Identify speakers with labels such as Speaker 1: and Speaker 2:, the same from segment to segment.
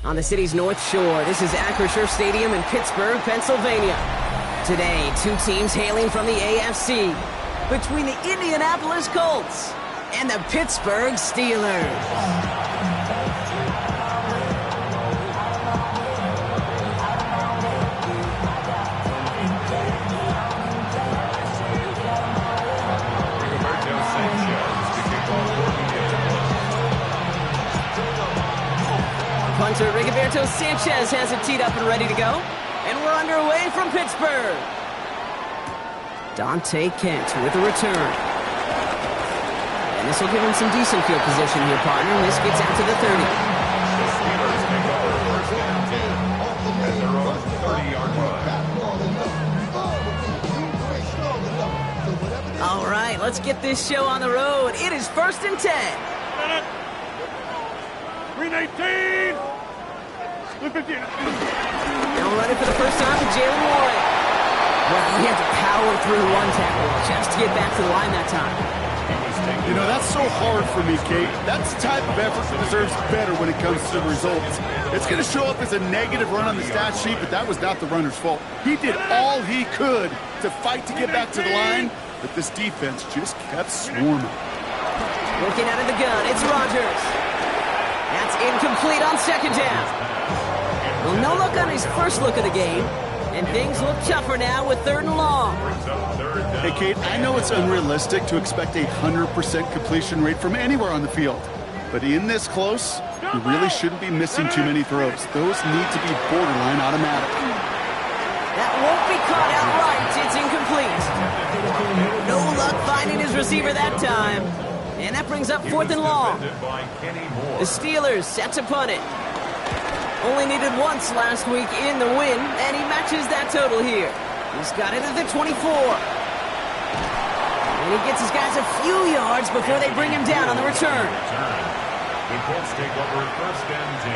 Speaker 1: on the city's North Shore. This is Acrisure Stadium in Pittsburgh, Pennsylvania. Today, two teams hailing from the AFC between the Indianapolis Colts and the Pittsburgh Steelers. Punter Rigoberto Sanchez has it teed up and ready to go. And we're underway from Pittsburgh. Dante Kent with a return. And this will give him some decent field position here, partner. And this gets out to the 30.
Speaker 2: The Steelers take over first and 10 at their own 30-yard line.
Speaker 1: All right, let's get this show on the road. It is first and 10.
Speaker 3: Green 18.
Speaker 1: Now running for the first time with Jalen Warren. Well, he had to power through one tackle just to get back to the line that time.
Speaker 4: You know, that's so hard for me, Kate. That's the type of effort that deserves better when it comes to the results. It's going to show up as a negative run on the stat sheet, but that was not the runner's fault. He did all he could to fight to get back to the line, but this defense just kept swarming.
Speaker 1: Looking out of the gun, it's Rodgers. That's incomplete on second down. Well, no look on his first look of the game, and things look tougher now with third and long.
Speaker 4: Hey, Kate, I know it's unrealistic to expect a 100% completion rate from anywhere on the field, but in this close, you really shouldn't be missing too many throws. Those need to be borderline automatic.
Speaker 1: That won't be caught outright. It's incomplete. No luck finding his receiver that time. And that brings up fourth and long. The Steelers set to punt it. Only needed once last week in the win, and he matches that total here. He's got it at the 24. And he gets his guys a few yards before they bring him down on the return.
Speaker 2: The Colts take over first and 10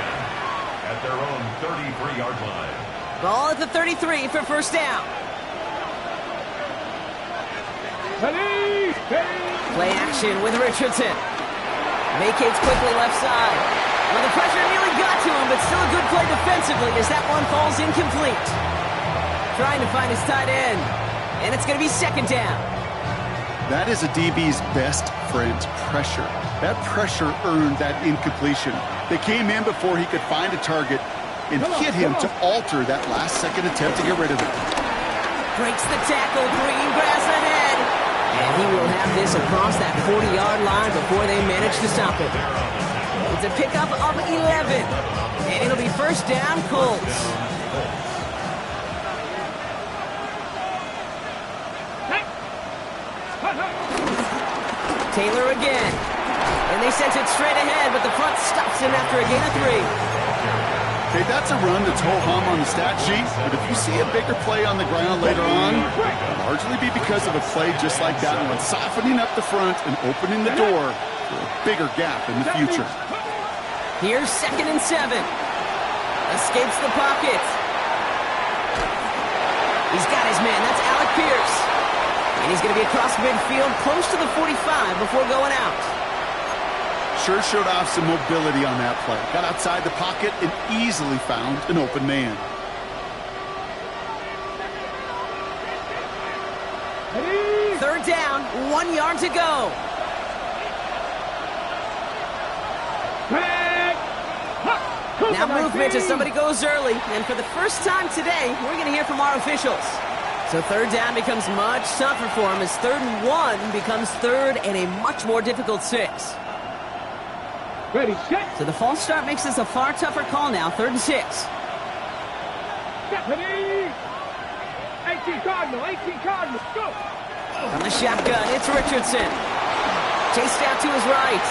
Speaker 2: at their own 33-yard line.
Speaker 1: Ball at the 33 for first down. Play action with Richardson. Vacates quickly left side. Well, the pressure nearly got to him, but still a good play defensively as that one falls incomplete. Trying to find his tight end. And it's going to be second down.
Speaker 4: That is a DB's best friend, pressure. That pressure earned that incompletion. They came in before he could find a target and hit him to alter that last-second attempt to get rid of it.
Speaker 1: Breaks the tackle, green grass ahead. And he will have this across that 40-yard line before they manage to stop it. It's a pickup of 11. And it'll be first down, Colts. Taylor again. And they sent it straight ahead, but the front stops him after a gain of 3.
Speaker 4: Okay, that's a run that's ho-hum on the stat sheet, but if you see a bigger play on the ground later on, it'll largely be because of a play just like that one, softening up the front and opening the door for a bigger gap in the future.
Speaker 1: Here's second and 7. Escapes the pocket. He's got his man. That's Alec Pierce. And he's going to be across midfield close to the 45 before going out.
Speaker 4: Sure showed off some mobility on that play. Got outside the pocket and easily found an open man.
Speaker 1: Third down, 1 yard to go. Now movement as somebody goes early. And for the first time today, we're going to hear from our officials. So third down becomes much tougher for him as third and 1 becomes third and a much more difficult 6.
Speaker 3: Ready, set.
Speaker 1: So the false start makes this a far tougher call now, third and 6.
Speaker 3: Stephanie! 18 Cardinals, go!
Speaker 1: From the shotgun, it's Richardson. Chased out to his right.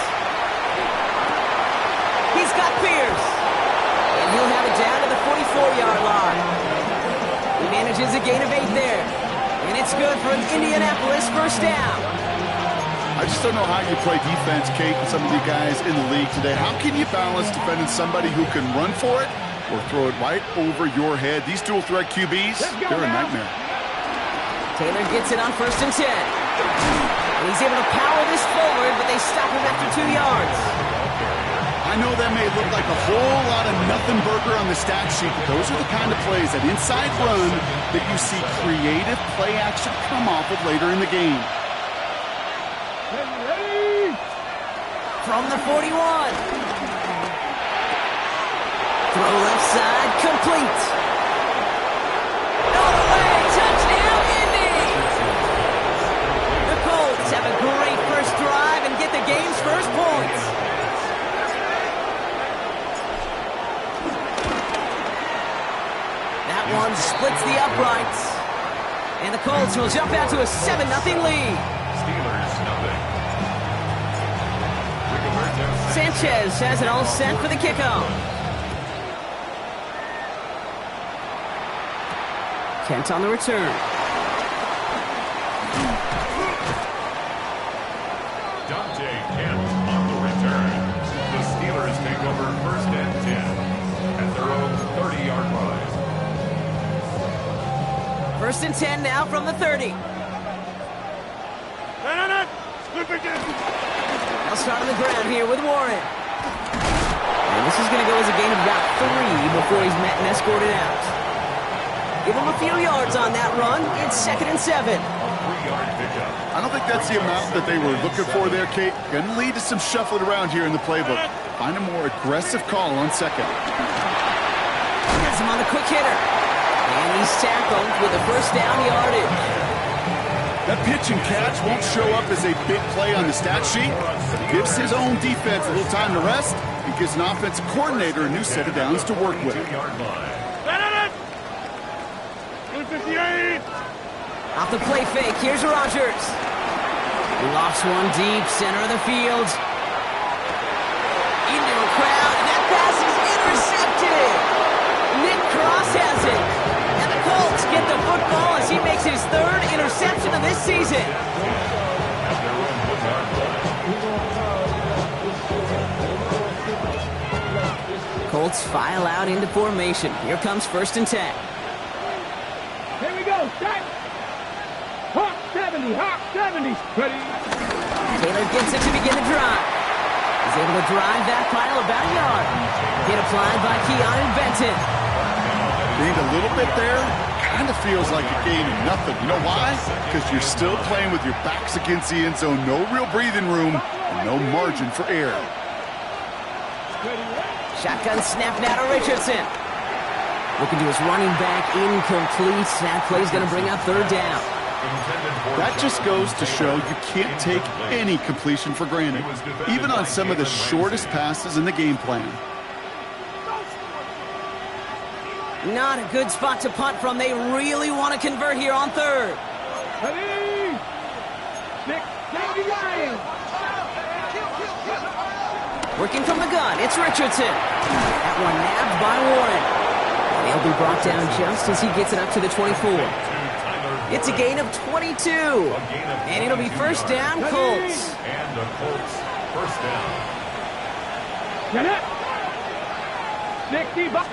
Speaker 1: He's got Pierce. And he'll have it down to the 44-yard line. He manages a gain of 8 there. And it's good for an Indianapolis first down.
Speaker 4: I just don't know how you play defense, Kate, and some of the guys in the league today. How can you balance defending somebody who can run for it or throw it right over your head? These dual threat QBs, they're a nightmare.
Speaker 1: Taylor gets it on first and 10. And he's able to power this forward, but they stop him after 2 yards.
Speaker 4: I know that may look like a whole lot of nothing burger on the stat sheet, but those are the kind of plays, that inside run, that you see creative play action come off of later in the game.
Speaker 3: Ready?
Speaker 1: From the 41. Throw left side, complete. All the way, touchdown, Indy! The Colts have a great first drive and get the game's first points. That one splits the uprights. And the Colts will jump out to a 7-0 lead.
Speaker 2: Steelers, nothing.
Speaker 1: Sanchez has it all set for the kickoff. Kent on the return.
Speaker 2: Dante Kent on the return. The Steelers take over first and 10 at their own 30-yard line.
Speaker 1: First and 10 now from the 30. They'll start on the ground here with Warren. And this is going to go as a gain of about 3 before he's met and escorted out. Give him a few yards on that run. It's 2nd and 7.
Speaker 2: 3-yard pickup.
Speaker 4: I don't think that's the amount that they were looking for there, Kate. Going to lead to some shuffling around here in the playbook. Find a more aggressive call on second.
Speaker 1: Has him on the quick hitter. And he's tackled with a first down yardage.
Speaker 4: That pitch and catch won't show up as a big play on the stat sheet, but it gives his own defense a little time to rest. It gives an offensive coordinator a new set of downs to work with.
Speaker 2: 2-yard line.
Speaker 3: 58.
Speaker 1: Off the play fake, here's Rodgers. Lofts one deep, center of the field. Into a crowd, and that pass is intercepted. Nick Cross has it. And the Colts get the football as he makes his 3rd interception of this season.
Speaker 2: At their own 1-yard line.
Speaker 1: Colts file out into formation. Here comes 1st and 10.
Speaker 3: Here we go. Set. Hawk 70. Hawk 70. Ready?
Speaker 1: Taylor gets it to begin the drive. He's able to drive that pile about a yard. Hit applied by Keanu Benton.
Speaker 4: Gained a little bit there. Kind of feels like a gain of nothing. You know why? Because you're still playing with your backs against the end zone. No real breathing room and no margin for error.
Speaker 1: Shotgun snap now to Richardson. Looking to his running back, incomplete. That play's going to bring up 3rd down.
Speaker 4: That just goes to show you can't take any completion for granted, even on some of the shortest passes in the game plan.
Speaker 1: Not a good spot to punt from. They really want to convert here on 3rd.
Speaker 3: Ready? 69.
Speaker 1: Working from the gun, it's Richardson. That one nabbed by Warren. And he'll be brought down just as he gets it up to the 24. It's a gain of 22. And it'll be first down, Colts.
Speaker 2: And the Colts first down.
Speaker 3: Get it. 60 bucks.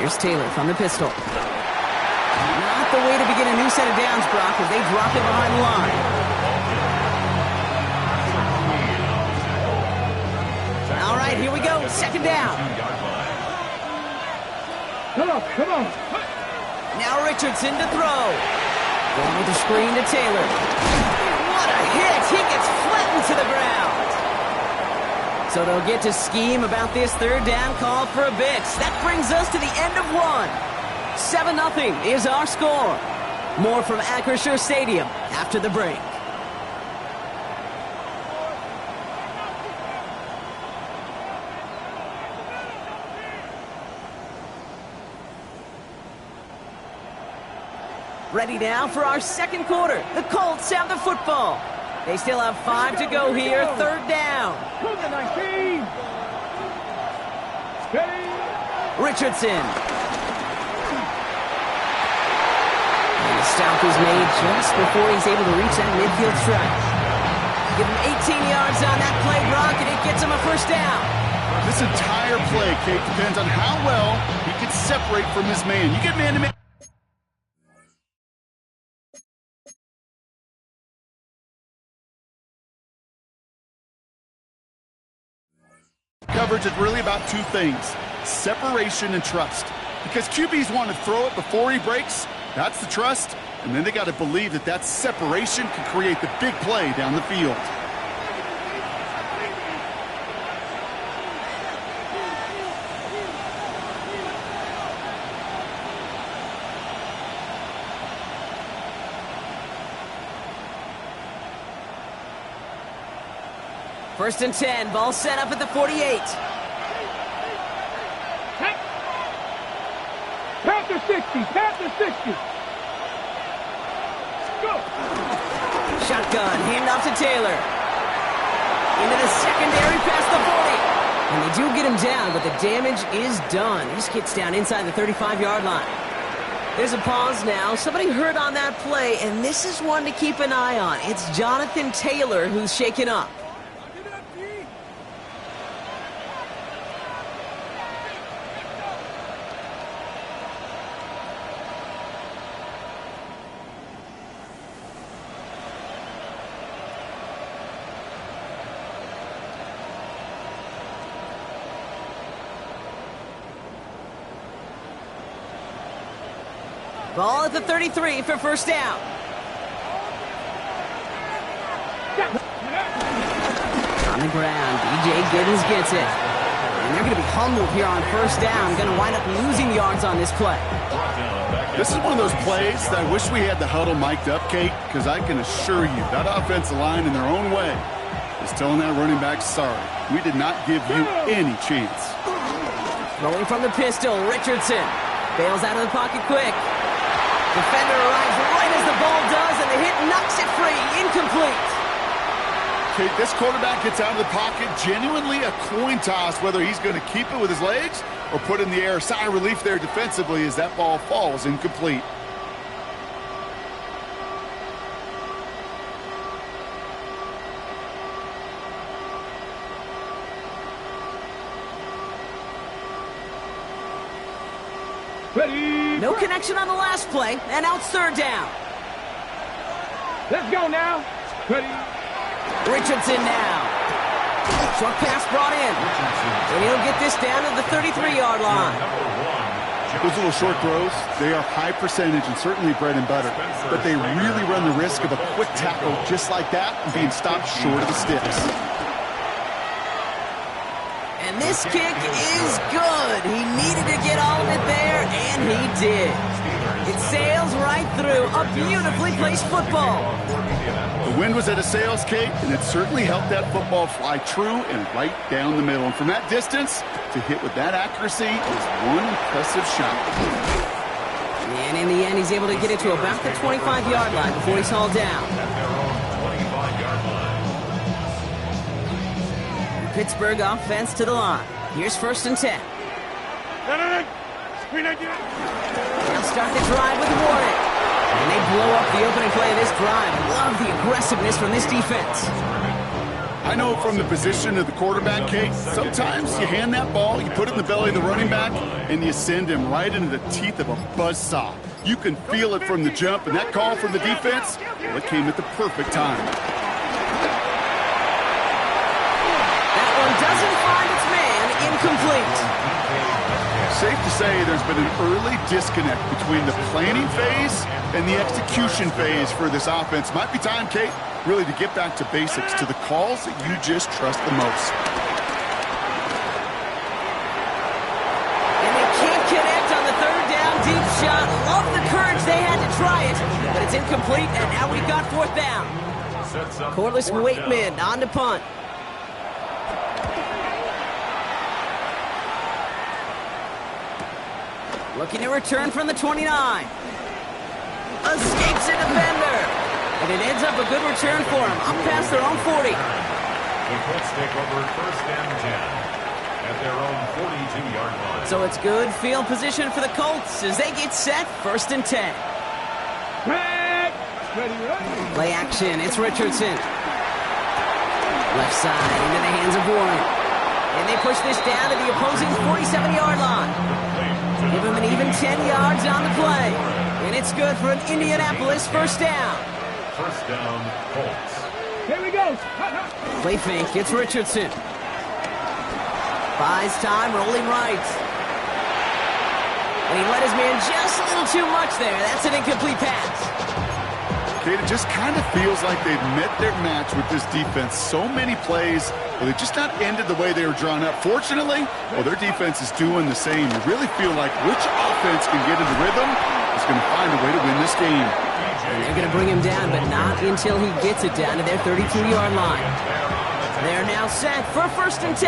Speaker 1: Here's Taylor from the pistol. Not the way to begin a new set of downs, Brock, as they drop it behind the line. All right, here we go. 2nd down.
Speaker 3: Come on, come on.
Speaker 1: Now Richardson to throw. Going with the screen to Taylor. What a hit! He gets flattened to the ground. So they'll get to scheme about this 3rd down call for a bit. That brings us to the end of 1. 7-0 is our score. More from Acrisure Stadium after the break. Ready now for our 2nd quarter. The Colts have the football. They still have 5 to go here. 3rd down.
Speaker 3: 19. Ready?
Speaker 1: Richardson. And the stop is made just before he's able to reach that midfield strike. Give him 18 yards on that play, Brock, and it gets him a first down.
Speaker 4: This entire play, Kate, depends on how well he can separate from his man. You get man-to-man. Coverage is really about two things, separation and trust. Because QBs want to throw it before he breaks, that's the trust, and then they got to believe that that separation can create the big play down the field.
Speaker 1: First and 10, ball set up at the 48.
Speaker 3: Panther 60, Panther 60. Go.
Speaker 1: Shotgun, handoff to Taylor. Into the secondary past the 40. And they do get him down, but the damage is done. He just gets down inside the 35-yard line. There's a pause now. Somebody hurt on that play, and this is one to keep an eye on. It's Jonathan Taylor who's shaken up. Ball at the 33 for first down. On the ground, DJ Giddens gets it. And they're going to be humbled here on first down. Going to wind up losing yards on this play.
Speaker 4: This is one of those plays that I wish we had the huddle mic'd up, Kate, because I can assure you that offensive line in their own way is telling that running back, sorry, we did not give you any chance.
Speaker 1: Rolling from the pistol, Richardson bails out of the pocket quick. Defender arrives right as the ball does, and the hit knocks it free. Incomplete.
Speaker 4: Kate, this quarterback gets out of the pocket, genuinely a coin toss whether he's going to keep it with his legs or put it in the air. Sigh of relief there defensively as that ball falls incomplete.
Speaker 3: Ready.
Speaker 1: No connection on the last play, and now it's third down.
Speaker 3: Let's go now. Ready.
Speaker 1: Richardson now. Short pass brought in. And he'll get this down to the 33-yard line.
Speaker 4: Those little short throws, they are high percentage and certainly bread and butter. But they really run the risk of a quick tackle just like that and being stopped short of the sticks.
Speaker 1: And this kick is good. He needed to get all of it there, and he did. It sails right through a beautifully placed football.
Speaker 4: The wind was at a sails, Kate, and it certainly helped that football fly true and right down the middle. And from that distance, to hit with that accuracy is one impressive shot.
Speaker 1: And in the end, he's able to get it to about the 25-yard line before he's hauled down. Pittsburgh offense to the line. Here's first and 10. They'll start the drive with Warren. And they blow up the opening play of this drive. Love the aggressiveness from this defense.
Speaker 4: I know from the position of the quarterback, Kate, sometimes you hand that ball, you put it in the belly of the running back, and you send him right into the teeth of a buzzsaw. You can feel it from the jump, and that call from the defense, well, it came at the perfect time.
Speaker 1: Doesn't find its man. Incomplete.
Speaker 4: Safe to say there's been an early disconnect between the planning phase and the execution phase for this offense. Might be time, Kate, really to get back to basics, to the calls that you just trust the most.
Speaker 1: And they can't connect on the third down deep shot. Love the courage they had to try it, but it's incomplete, and now we've got fourth down. Corliss Waitman on to punt. Looking to return from the 29. Escapes a defender. And it ends up a good return for him. Up past their own 40.
Speaker 2: The Colts take over first and 10 at their own 42-yard line.
Speaker 1: So it's good field position for the Colts as they get set first and 10. Play action. It's Richardson. Left side into the hands of Warren. And they push this down to the opposing 47-yard line. Give him an even 10 yards on the play. And it's good for an Indianapolis first down.
Speaker 2: First down, Colts.
Speaker 3: Here we go.
Speaker 1: Play fake. It's Richardson. Buys time, rolling right. And he let his man just a little too much there. That's an incomplete pass.
Speaker 4: It just kind of feels like they've met their match with this defense. So many plays, but they just not ended the way they were drawn up. Fortunately, well, their defense is doing the same. You really feel like which offense can get into rhythm is going to find a way to win this game.
Speaker 1: And they're going to bring him down, but not until he gets it down to their 32-yard line. They're now set for 1st and 10.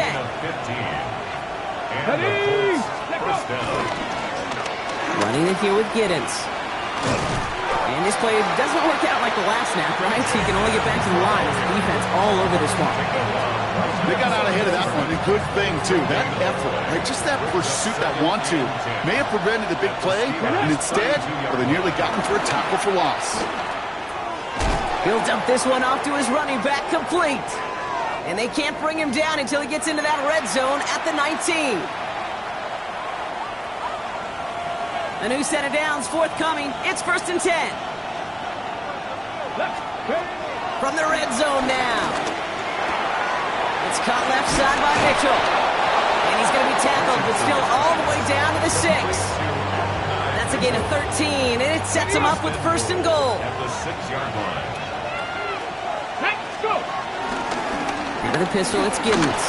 Speaker 1: Running it here with Giddens. And this play doesn't work out like the last snap, right? So you can only get back to the line as the defense all over this one.
Speaker 4: They got out ahead of that one. A good thing, too. That effort, right? Just that pursuit, that want-to, may have prevented the big play, and instead, well, they nearly got him for a tackle for loss.
Speaker 1: He'll dump this one off to his running back, complete. And they can't bring him down until he gets into that red zone at the 19. A new set of downs forthcoming. It's 1st and 10. From the red zone now. It's caught left side by Mitchell. And he's going to be tackled, but still all the way down to the 6. That's a gain of 13, and it sets him up with 1st and goal.
Speaker 2: At the 6-yard line.
Speaker 3: Let's go.
Speaker 1: Into the pistol, it's Giddens.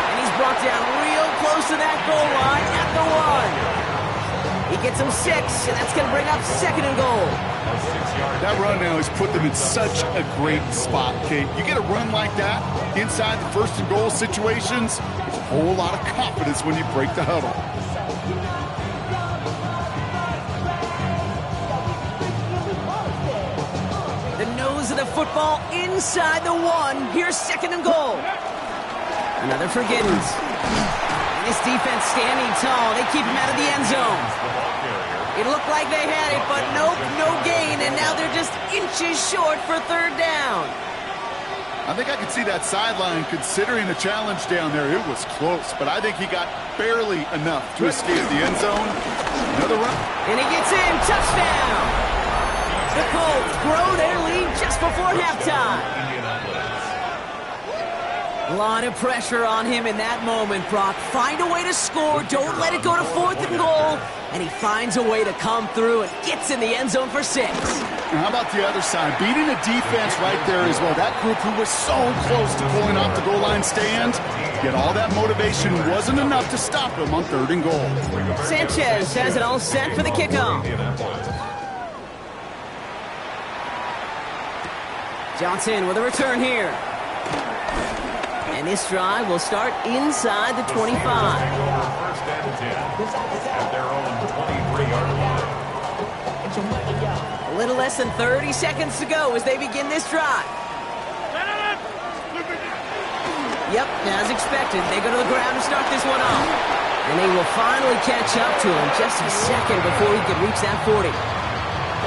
Speaker 1: And he's brought down real close to that goal line at the 1. He gets him 6, and that's going to bring up 2nd and goal.
Speaker 4: That run now has put them in such a great spot, Kate. You get a run like that inside the 1st and goal situations, there's a whole lot of confidence when you break the huddle.
Speaker 1: The nose of the football inside the 1. Here's 2nd and goal. Another for Giddens. And this defense standing tall. They keep him out of the end zone. It looked like they had it, but nope, no gain. And now they're just inches short for 3rd down.
Speaker 4: I think I could see that sideline considering the challenge down there. It was close, but I think he got barely enough to escape the end zone. Another run.
Speaker 1: And he gets in. Touchdown. The Colts grow their lead just before halftime. A lot of pressure on him in that moment, Brock. Find a way to score. Don't let it go to 4th and goal. And he finds a way to come through and gets in the end zone for 6.
Speaker 4: And how about the other side? Beating a defense right there as well. That group who was so close to pulling off the goal line stand, yet all that motivation wasn't enough to stop him on 3rd and goal.
Speaker 1: Sanchez has it all set for the kickoff. Johnson with a return here. And this drive will start inside the 25.
Speaker 2: First and 10 at their own 23-yard line.
Speaker 1: A little less than 30 seconds to go as they begin this drive. Yep, as expected, they go to the ground to start this one off. And they will finally catch up to him just a second before he can reach that 40.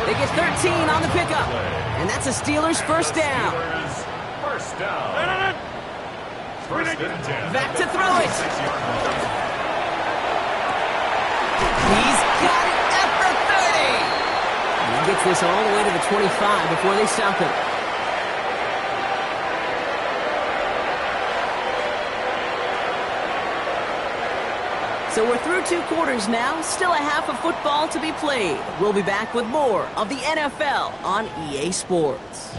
Speaker 1: They get 13 on the pickup. And that's a Steelers first down.
Speaker 2: First down. First and 10.
Speaker 1: Back to throw it. He's got it at the 30. And he gets this all the way to the 25 before they stop him. So we're through 2 quarters now, still a half of football to be played. We'll be back with more of the NFL on EA Sports.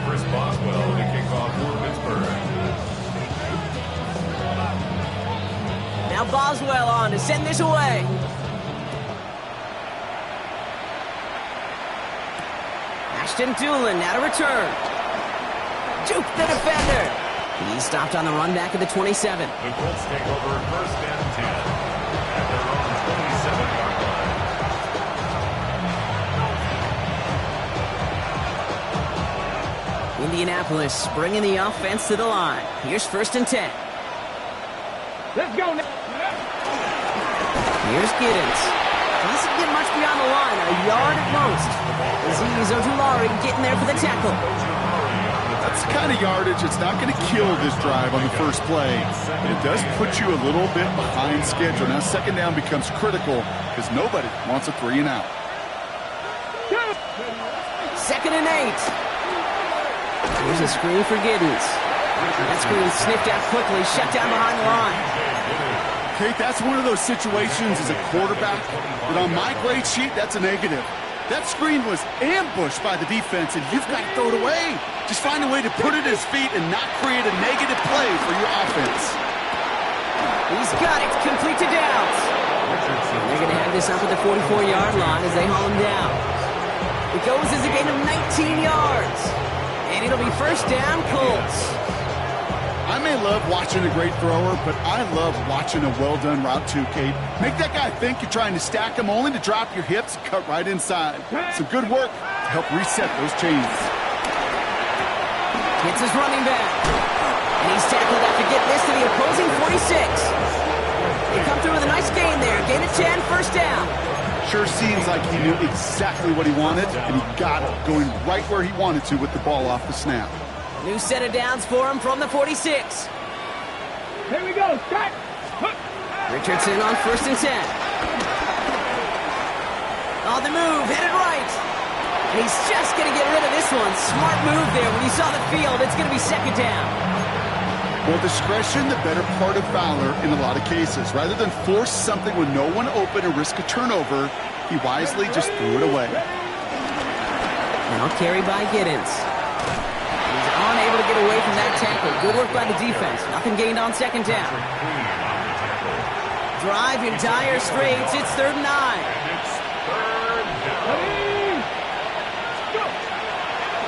Speaker 2: Chris Boswell to kick off for Pittsburgh.
Speaker 1: Now Boswell on to send this away. Ashton Doolin now to return. Juke the defender. He's stopped on the run back at the 27.
Speaker 2: The Colts take over first and 10 at their own 27-yard line.
Speaker 1: Indianapolis bringing the offense to the line. Here's 1st and 10.
Speaker 3: Let's go now.
Speaker 1: Here's Giddens. Doesn't get much beyond the line, a yard at most. Azeez Ojulari getting there for the tackle.
Speaker 4: That's the kind of yardage it's not going to kill this drive on the first play. But it does put you a little bit behind schedule. Now 2nd down becomes critical because nobody wants a 3 and out.
Speaker 1: 2nd and 8. Here's a screen for Giddens. That screen sniffed out quickly, shut down behind the line.
Speaker 4: Kate, that's one of those situations as a quarterback that on my grade sheet, that's a negative. That screen was ambushed by the defense, and you've got to throw it away. Just find a way to put it at his feet and not create a negative play for your offense.
Speaker 1: He's got it, complete to Downs. They're going to have this up at the 44-yard line as they haul him down. It goes as a gain of 19 yards. And it'll be first down, Colts.
Speaker 4: I may love watching a great thrower, but I love watching a well-done route too, Kate. Make that guy think you're trying to stack him only to drop your hips and cut right inside. Some good work to help reset those chains.
Speaker 1: Gets his running back. And he's tackled after getting this to the opposing 46. They come through with a nice gain there. Gain of 10, first down.
Speaker 4: Sure seems like he knew exactly what he wanted, and he got it, going right where he wanted to with the ball off the snap.
Speaker 1: New set of downs for him from the 46.
Speaker 3: Here we go. Start.
Speaker 1: Richardson on first and 10. On the move, headed right. And he's just going to get rid of this one. Smart move there. When he saw the field, it's going to be second down.
Speaker 4: Well, discretion, the better part of valor in a lot of cases. Rather than force something with no one open and risk a turnover, he wisely just threw it away.
Speaker 1: Now carry by Giddens. Unable to get away from that tackle. Good work by the defense. Nothing gained on second down. Drive in dire straits. It's 3rd and 9.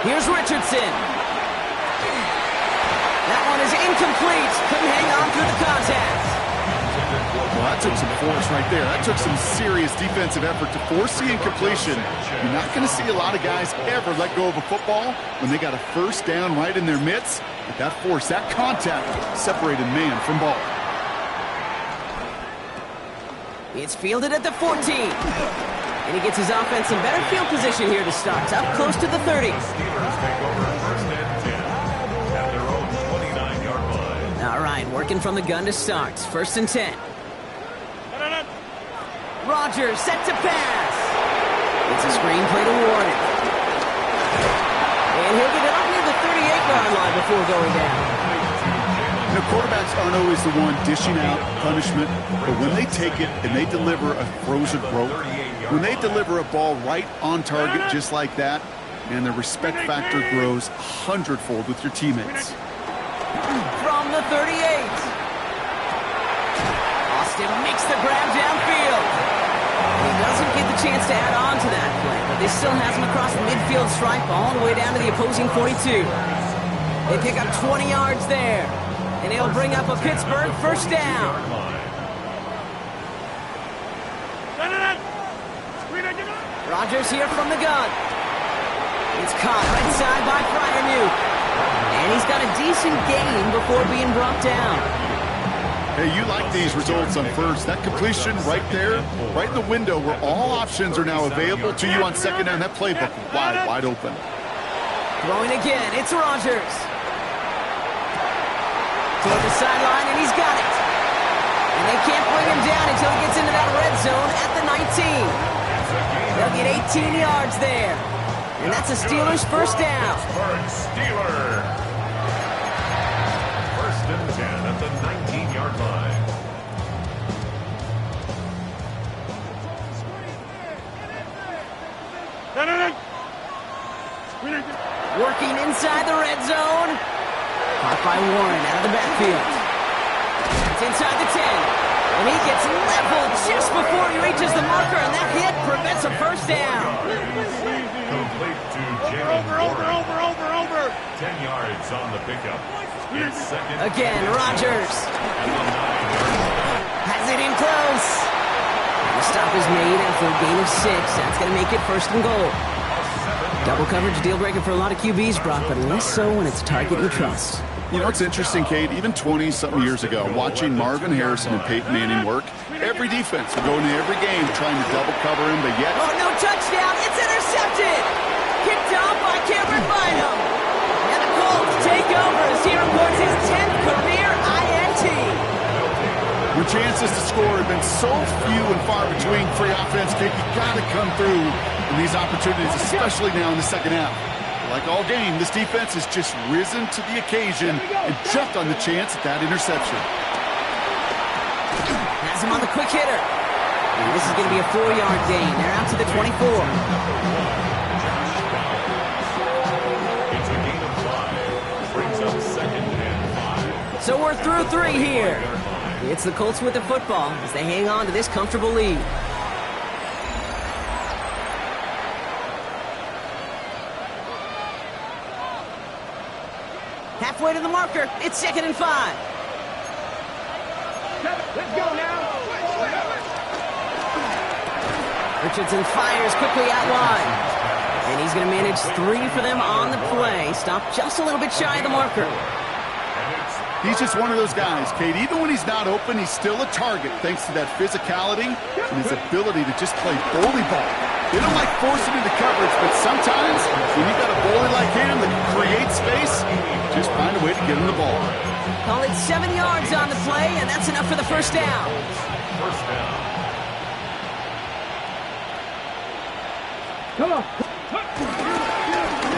Speaker 1: Here's Richardson. That one is incomplete. Couldn't hang on through the contact.
Speaker 4: Well, that took some force right there. That took some serious defensive effort to force the incompletion. You're not going to see a lot of guys ever let go of a football when they got a first down right in their midst. But that force, that contact, separated man from ball.
Speaker 1: It's fielded at the 14. And he gets his offense in better field position here to start. Up close to the 30.
Speaker 2: Steelers take over first and 10 at their own 29-yard line.
Speaker 1: All right, working from the gun to start. First and 10. Rodgers set to pass. It's a screenplay to Warren. And he'll get it up near the 38-yard line before going down.
Speaker 4: The quarterbacks aren't always the one dishing out punishment, but when they take it and they deliver a frozen rope, when they deliver a ball right on target just like that, and the respect factor grows 100-fold with your teammates.
Speaker 1: From the 38. Austin makes the grab downfield. He doesn't get the chance to add on to that play, but this still has him across the midfield stripe all the way down to the opposing 42. They pick up 20 yards there, and it'll bring up a Pittsburgh first down. Rodgers here from the gun. It's caught right side by Freiermuth. And he's got a decent gain before being brought down.
Speaker 4: Hey, you like these results on first. That completion right there, right in the window where all options are now available to you on second down. That playbook wide open.
Speaker 1: Throwing again, it's Rodgers. Toward the sideline, and he's got it. And they can't bring him down until he gets into that red zone at the 19. They'll get 18 yards there. And that's a Steelers first down.
Speaker 2: Steelers. First and 10 at the 19-yard line.
Speaker 1: Working inside the red zone. Caught by Warren out of the backfield. It's inside the 10. And he gets leveled just before he reaches the marker, and that hit prevents a first down.
Speaker 2: Complete to over. 10 yards on the pickup. It's second.
Speaker 1: Again, Rodgers. Has it in close. The stop is made after a gain of 6. That's going to make it first and goal. Double coverage deal breaker for a lot of QBs, Brock, but less so when it's a target you trust.
Speaker 4: You know, it's interesting, Kate, even 20-something years ago, watching Marvin Harrison and Peyton Manning work, every defense would go into every game trying to double cover him, but yet...
Speaker 1: Oh, no touchdown! It's intercepted! Kicked off by Cameron Bynum. And the Colts take over as he reports his 10th career INT.
Speaker 4: When chances to score have been so few and far between for your offense, Kate, you got to come through in these opportunities, especially now in the second half. Like all game, this defense has just risen to the occasion and jumped on the chance at that interception.
Speaker 1: Has him on the quick hitter. And this is going to be a 4-yard gain. They're out to the 24.
Speaker 2: It's a gain of 5. Brings up 2nd and 5.
Speaker 1: So we're through 3 here. It's the Colts with the football as they hang on to this comfortable lead. Halfway to the marker. It's 2nd and 5.
Speaker 3: Let's go now.
Speaker 1: Richardson fires quickly out wide. And he's going to manage 3 for them on the play. Stopped just a little bit shy of the marker.
Speaker 4: He's just one of those guys, Kate. Even when he's not open, he's still a target thanks to that physicality and his ability to just play bully ball. They don't like forcing into coverage, but sometimes when you've got a bully like him that can create space, just find a way to get him the ball.
Speaker 1: Call it 7 yards on the play, and that's enough for the first down.
Speaker 2: First down.
Speaker 3: Come on.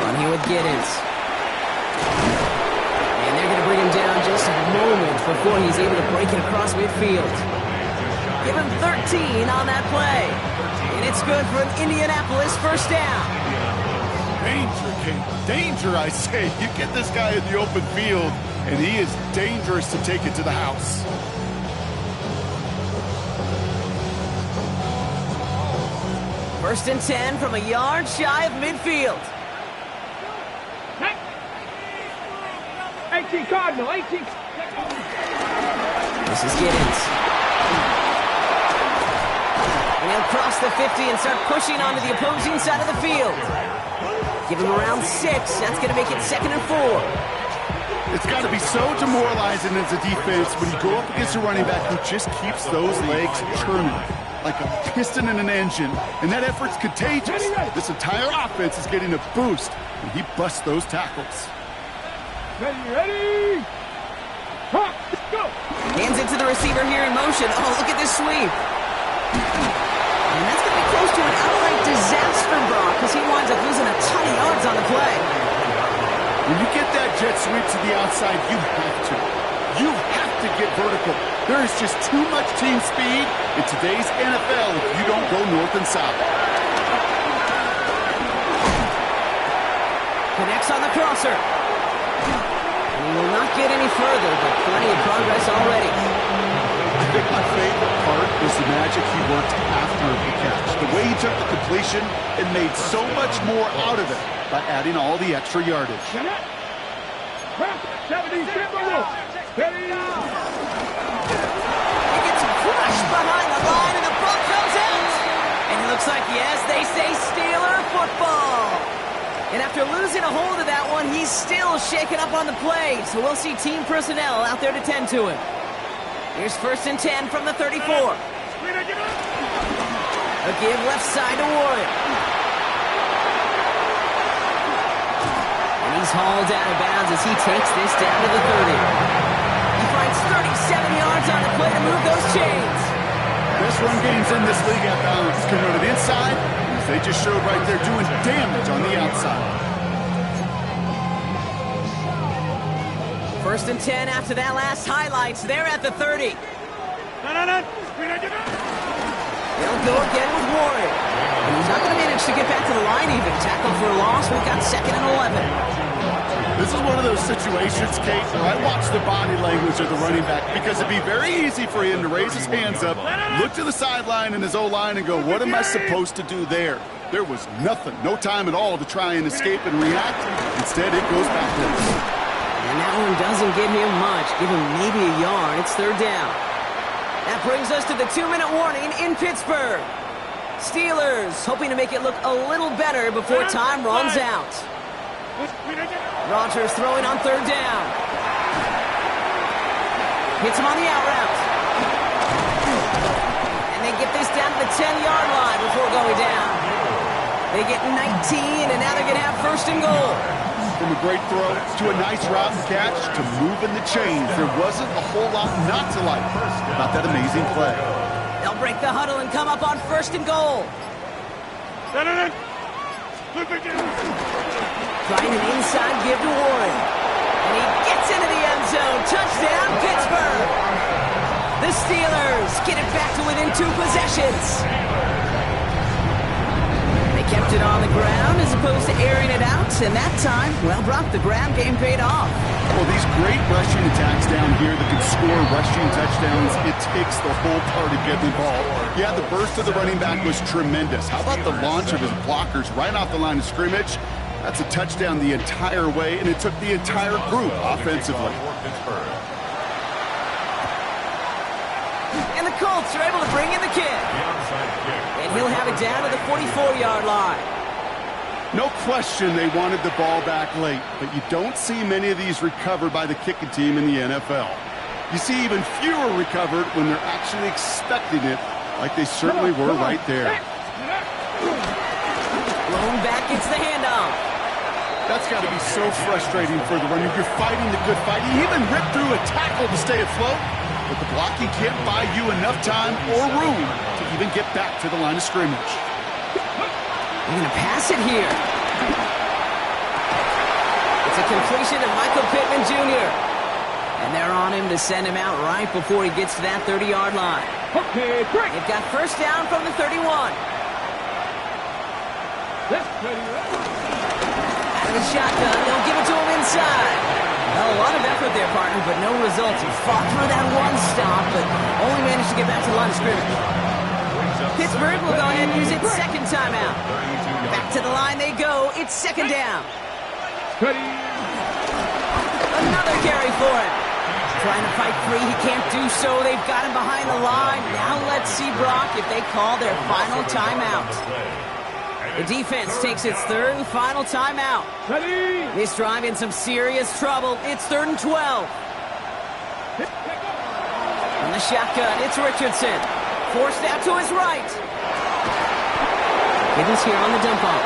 Speaker 1: On here with Giddens. And they're going to bring him down just a moment before he's able to break it across midfield. Give him 13 on that play. And it's good for an Indianapolis first down.
Speaker 4: Danger, Kate. Danger, I say. You get this guy in the open field, and he is dangerous to take it to the house.
Speaker 1: First and 10 from a yard shy of midfield.
Speaker 3: 18 Cardinal, 18.
Speaker 1: This is Giddens. And he'll cross the 50 and start pushing onto the opposing side of the field. Give him around 6. That's going to make it 2nd and 4.
Speaker 4: It's got to be so demoralizing as a defense when you go up against a running back who just keeps those legs churning like a piston in an engine. And that effort's contagious. This entire offense is getting a boost, and he busts those tackles.
Speaker 3: Ready? Hop, go.
Speaker 1: Hands it to the receiver here in motion. Oh, look at this sweep. And that's going to be close to an outright disaster, Brock, because he winds up losing a ton of yards on the play.
Speaker 4: When you get that jet sweep to the outside, you have to. You have to get vertical. There is just too much team speed in today's NFL if you don't go north and south.
Speaker 1: Connects on the crosser. And he will not get any further, but plenty of progress already.
Speaker 4: I think my favorite part was the magic he worked after the catch. The way he took the completion and made so much more out of it by adding all the extra yardage.
Speaker 3: 70, simple. Ready?
Speaker 1: He gets crushed behind the line, and the ball comes out. And it looks like, yes, they say Steeler football. And after losing a hold of that one, he's still shaken up on the play. So we'll see team personnel out there to tend to him. Here's first and 10 from the 34. A give left side to Warren. And he's hauled out of bounds as he takes this down to the 30. He finds 37 yards on the play to move those chains.
Speaker 4: Best run games in this league at balance can run it inside. They just showed right there doing damage on the outside.
Speaker 1: First and 10 after that last highlights. They're at the 30. They'll go again with Warren. And he's not going to manage to get back to the line even. Tackle for a loss. We've got 2nd and 11.
Speaker 4: This is one of those situations, Kate, where I watch the body language of the running back because it'd be very easy for him to raise his hands up, look to the sideline and his O-line and go, what am I supposed to do there? There was nothing, no time at all to try and escape and react. Instead, it goes backwards.
Speaker 1: And that one doesn't give him much. Give him maybe a yard. It's 3rd down. That brings us to the 2-minute warning in Pittsburgh. Steelers hoping to make it look a little better before time runs out. Rodgers throwing on 3rd down. Hits him on the out route. And they get this down to the 10-yard line before going down. They get 19, and now they're going to have 1st and goal.
Speaker 4: From a great throw to a nice route and catch to moving the chains, there wasn't a whole lot not to like about that amazing play.
Speaker 1: They'll break the huddle and come up on 1st and goal. Trying an inside give to Warren. And he gets into the end zone. Touchdown, Pittsburgh. The Steelers get it back to within 2 possessions. They kept it on the ground as opposed to airing it out. And that time, well, Brock, the ground game paid off.
Speaker 4: Well, these great rushing attacks down here that can score rushing touchdowns, it takes the whole party to get the ball. Yeah, the burst of the running back was tremendous. How about the launch of his blockers right off the line of scrimmage? That's a touchdown the entire way, and it took the entire group offensively.
Speaker 1: And the Colts are able to bring in the kick. And he'll have it down to the 44-yard line.
Speaker 4: No question they wanted the ball back late, but you don't see many of these recovered by the kicking team in the NFL. You see even fewer recovered when they're actually expecting it, like they certainly were right there.
Speaker 1: Blown back, it's the handoff.
Speaker 4: That's got to be so frustrating for the runner. You're fighting the good fight. You even ripped through a tackle to stay afloat, but the blocking can't buy you enough time or room to even get back to the line of scrimmage.
Speaker 1: They're going to pass it here. It's a completion of Michael Pittman Jr. And they're on him to send him out right before he gets to that 30-yard line.
Speaker 3: Okay, break.
Speaker 1: They've got first down from the 31. Out of the shotgun, they'll give it to him inside. Well, a lot of effort there, partner, but no results. He fought through that one stop, but only managed to get back to the line of scrimmage. Pittsburgh will go ahead and use its second timeout. Back to the line they go. It's second down. Another carry for him. Trying to fight free. He can't do so. They've got him behind the line. Now let's see, Brock, if they call their final timeout. The defense takes its third and final timeout. This drive in some serious trouble. It's 3rd and 12. On the shotgun, it's Richardson. Forced out to his right. Gibbons here on the dump off.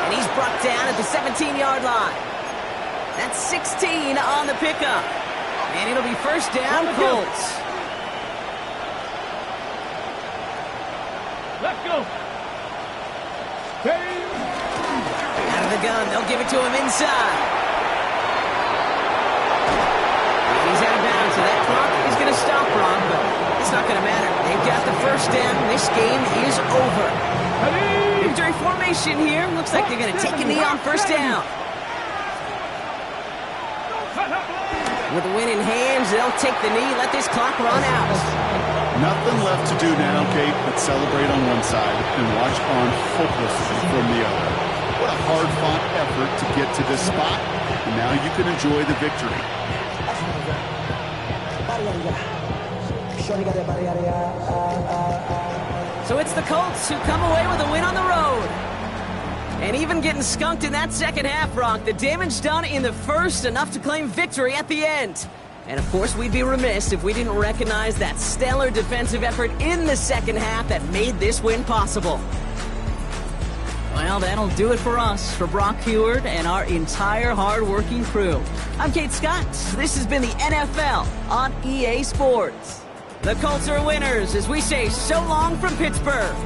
Speaker 1: And he's brought down at the 17-yard line. That's 16 on the pickup. And it'll be first down, Colts.
Speaker 3: Let's go.
Speaker 1: Out of the gun, they'll give it to him inside. And he's out of bounds, so that clock is going to stop, Ron, but it's not going to matter. They've got the first down. This game is over. Victory formation here. Looks like they're going to take a knee on first down. With the win in hands, they'll take the knee, let this clock run out.
Speaker 4: Nothing left to do now, Kate, but celebrate on one side and watch on hopelessly from the other. What a hard-fought effort to get to this spot, and now you can enjoy the victory.
Speaker 1: So it's the Colts who come away with a win on the road. And even getting skunked in that second half, Brock, the damage done in the first, enough to claim victory at the end. And of course, we'd be remiss if we didn't recognize that stellar defensive effort in the second half that made this win possible. Well, that'll do it for us, for Brock Heward and our entire hard-working crew. I'm Kate Scott. This has been the NFL on EA Sports. The Colts are winners as we say so long from Pittsburgh.